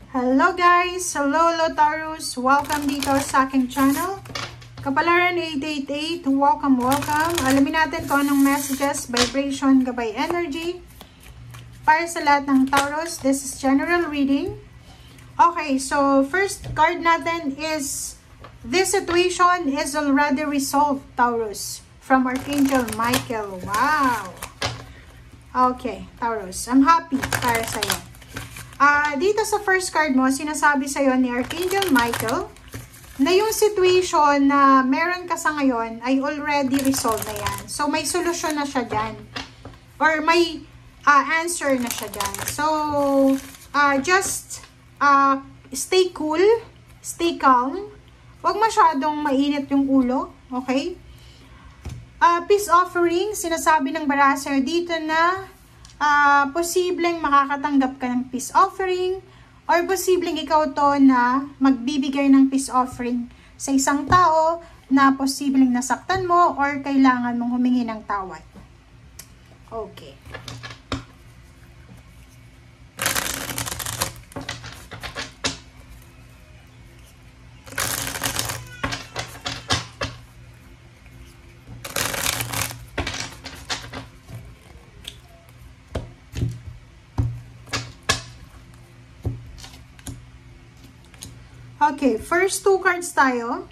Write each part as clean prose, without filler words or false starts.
Hello guys! Hello Taurus! Welcome dito sa aking channel. Kapalaran 888, welcome. Alamin natin kung anong messages, vibration, gabay energy para sa lahat ng Taurus. This is general reading. Okay, so first card natin is this situation is already resolved, Taurus. From Archangel Michael. Wow! Okay, Taurus. I'm happy para sa'yo. Dito sa first card mo, sinasabi sa'yo ni Archangel Michael na yung situation na meron ka sa ngayon ay already resolved na yan. So, may solusyon na siya dyan. Or may answer na siya dyan. So, just stay cool, stay calm. Huwag masyadong mainit yung ulo. Okay? Peace offering, sinasabi ng baraser dito na posibleng makakatanggap ka ng peace offering or posibleng ikaw to na magbibigay ng peace offering sa isang tao na posibleng nasaktan mo or kailangan mong humingi ng tawad. Okay. Okay, first two cards tayo.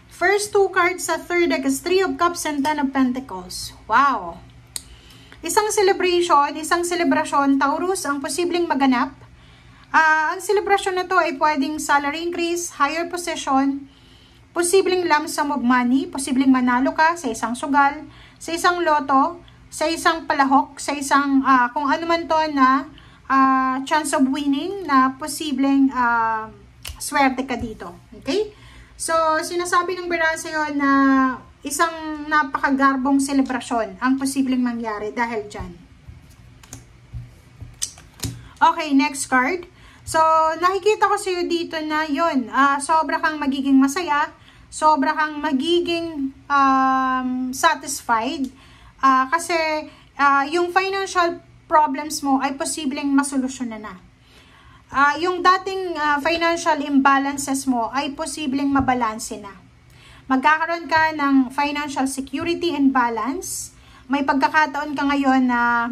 First two cards sa third deck is 3 of Cups and 10 of Pentacles. Wow! Isang celebration, Taurus, ang posibleng maganap. Ang celebration na to ay pwedeng salary increase, higher position, posibleng lump sum of money, posibleng manalo ka sa isang sugal, sa isang loto, sa isang palahok, sa isang kung ano man to na chance of winning na posibleng swerte ka dito. Okay? So, sinasabi ng bira sa'yo na isang napakagarbong selebrasyon ang posibleng mangyari dahil dyan. Okay, next card. So, nakikita ko sa'yo dito na yun, sobra kang magiging masaya, sobra kang magiging satisfied, kasi yung financial problems mo ay posibleng masolusyonan na. Yung dating financial imbalances mo ay posibleng mabalanse na. Magkakaroon ka ng financial security and balance. May pagkakataon ka ngayon na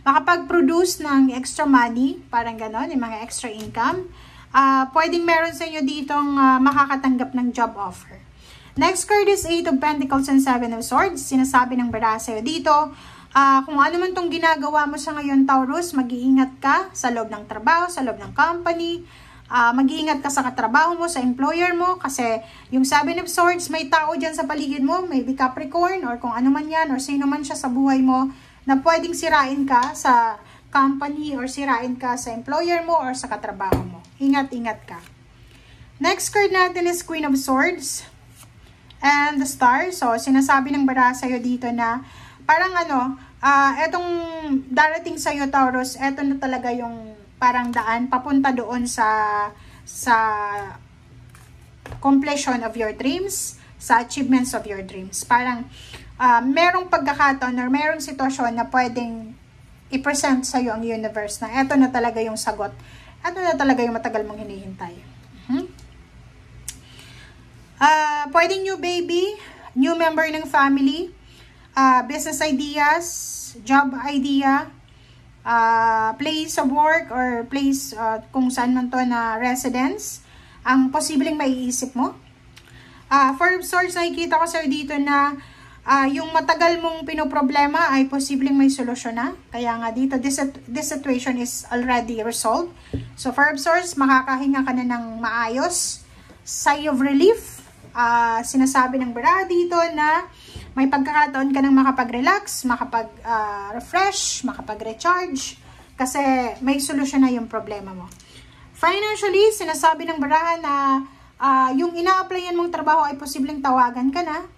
makapag-produce ng extra money, parang ganon, yung mga extra income. Pwedeng meron sa inyo ditong makakatanggap ng job offer. Next card is 8 of Pentacles and 7 of Swords. Sinasabi ng bara sa'yo dito, kung ano man tong ginagawa mo sa ngayon, Taurus, mag-iingat ka sa loob ng trabaho, sa loob ng company, mag-iingat ka sa katrabaho mo, sa employer mo, kasi yung 7 of Swords, may tao dyan sa paligid mo, maybe Capricorn, or kung ano man yan, or sino man siya sa buhay mo, na pwedeng sirain ka sa company, or sirain ka sa employer mo, or sa katrabaho mo. Ingat-ingat ka. Next card natin is Queen of Swords and the Star. So, sinasabi ng bara sa'yo dito na parang etong darating sa'yo, Taurus, eto na talaga yung parang daan papunta doon sa completion of your dreams, sa achievements of your dreams. Parang merong pagkakataon or merong sitwasyon na pwedeng i-present sa'yo ang universe na eto na talaga yung sagot. Eto na talaga yung matagal mong hinihintay. Pwedeng new baby, new member ng family, business ideas, job idea, place of work or place kung saan man to na residence, ang posibleng maiisip mo. For Swords, nakikita ko sa'yo dito na yung matagal mong pinoproblema ay posibleng may solusyon na. Kaya nga dito, this situation is already resolved. So for Swords, makakahinga ka na ng maayos. Sigh of relief. Sinasabi ng bara dito na may pagkakataon ka ng makapag-relax, makapag-refresh, makapag-recharge, kasi may solusyon na yung problema mo. Financially, sinasabi ng barahan na yung ina-applyan mong trabaho ay posibleng tawagan ka na.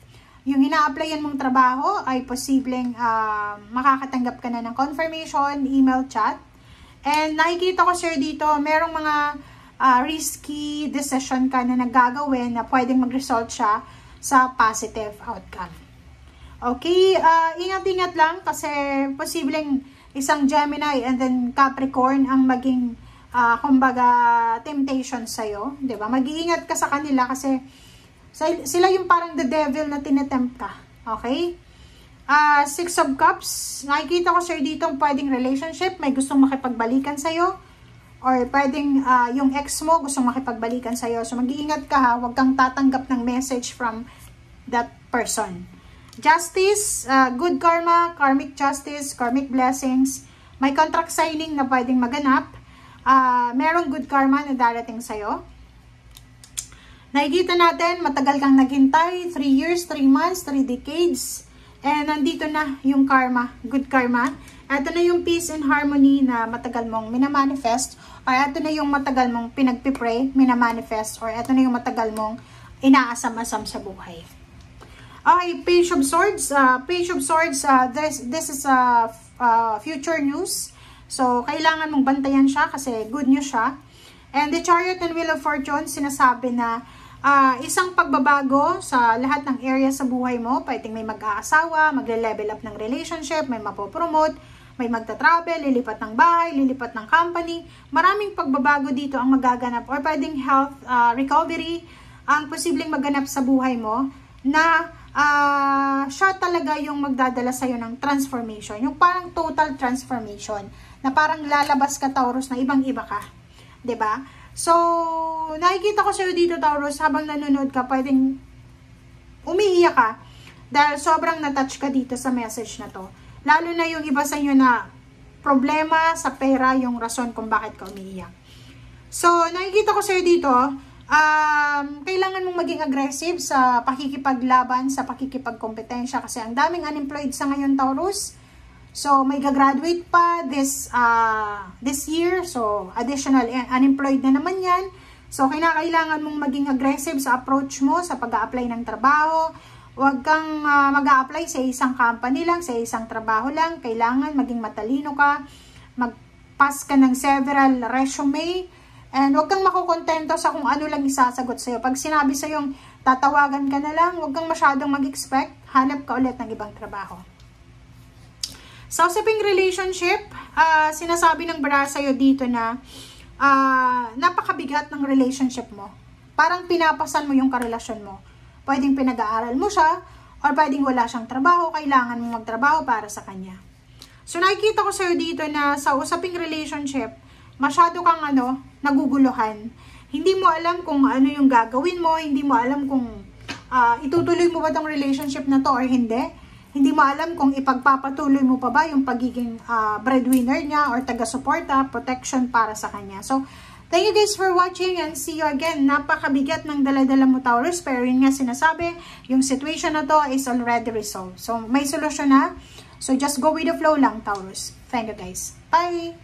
Yung ina-applyan mong trabaho ay posibleng makakatanggap ka na ng confirmation, email, chat. And nakikita ko sir dito, merong mga risky decision ka na nagagawin na pwedeng mag-result siya sa positive outcome. Okay, ingat-ingat lang kasi posibleng isang Gemini and then Capricorn ang maging kumbaga temptation sa'yo, di ba? Mag-iingat ka sa kanila kasi sila yung parang the devil na tinetempt ka. Okay? Six of Cups, nakikita ko sir dito pwedeng relationship, may gustong makipagbalikan sa'yo, or pwedeng yung ex mo gustong makipagbalikan sa'yo. So mag-iingat ka ha, huwag kang tatanggap ng message from that person. Justice, good karma, karmic justice, karmic blessings, may contract signing na pwedeng maganap, merong good karma na darating sa'yo. Nakikita natin, matagal kang naghintay, 3 years, 3 months, 3 decades, and nandito na yung karma, good karma. Ito na yung peace and harmony na matagal mong minamanifest, or ito na yung matagal mong pinagpipray, minamanifest, or ito na yung matagal mong inaasam-asam sa buhay. Okay, Page of Swords. Page of Swords, this is future news. So, kailangan mong bantayan siya kasi good news siya. And the Chariot and Wheel of Fortune, sinasabi na isang pagbabago sa lahat ng area sa buhay mo. Pwedeng may mag-aasawa, magle-level up ng relationship, may mapopromote, may magta-travel, lilipat ng bahay, lilipat ng company. Maraming pagbabago dito ang magaganap, or pwedeng health recovery ang posibleng maganap sa buhay mo na siya talaga yung magdadala sa'yo ng transformation. Yung parang total transformation na parang lalabas ka, Taurus, na ibang-iba ka. 'Di ba? So, nakikita ko sa'yo dito, Taurus, habang nanonood ka, pwedeng umiiyak ka dahil sobrang na-touch ka dito sa message na to. Lalo na yung iba sa inyo na problema sa pera yung rason kung bakit ka umiiyak. So, nakikita ko sa'yo dito, kailangan mong maging aggressive sa pakikipaglaban, sa pakikipagkompetensya kasi ang daming unemployed sa ngayon, Taurus. So, may gagraduate pa this year. So, additional unemployed na naman yan. So, kailangan mong maging aggressive sa approach mo sa pag-a-apply ng trabaho. Huwag kang mag-a-apply sa isang company lang, sa isang trabaho lang. Kailangan maging matalino ka. Mag-pass ka ng several resume. And huwag kang makukontento sa kung ano lang isasagot sa'yo. Pag sinabi sa'yong tatawagan ka na lang, huwag kang masyadong mag-expect. Hanap ka ulit ng ibang trabaho. Sa usaping relationship, sinasabi ng bara sa'yo dito na napakabigat ng relationship mo. Parang pinapasan mo yung karelasyon mo. Pwedeng pinag-aaral mo siya, or pwedeng wala siyang trabaho, kailangan mo magtrabaho para sa kanya. So nakikita ko sa'yo dito na sa usaping relationship, masyado kang naguguluhan. Hindi mo alam kung ano yung gagawin mo, hindi mo alam kung itutuloy mo ba tong relationship na to or hindi. Hindi mo alam kung ipagpapatuloy mo pa ba yung pagiging breadwinner niya or taga-suporta, protection para sa kanya. So, thank you guys for watching and see you again. Napakabigat ng dala-dala mo, Taurus, pero yun nga sinasabi, yung situation na to is already resolved. So, may solusyon na. So, just go with the flow lang, Taurus. Thank you guys. Bye!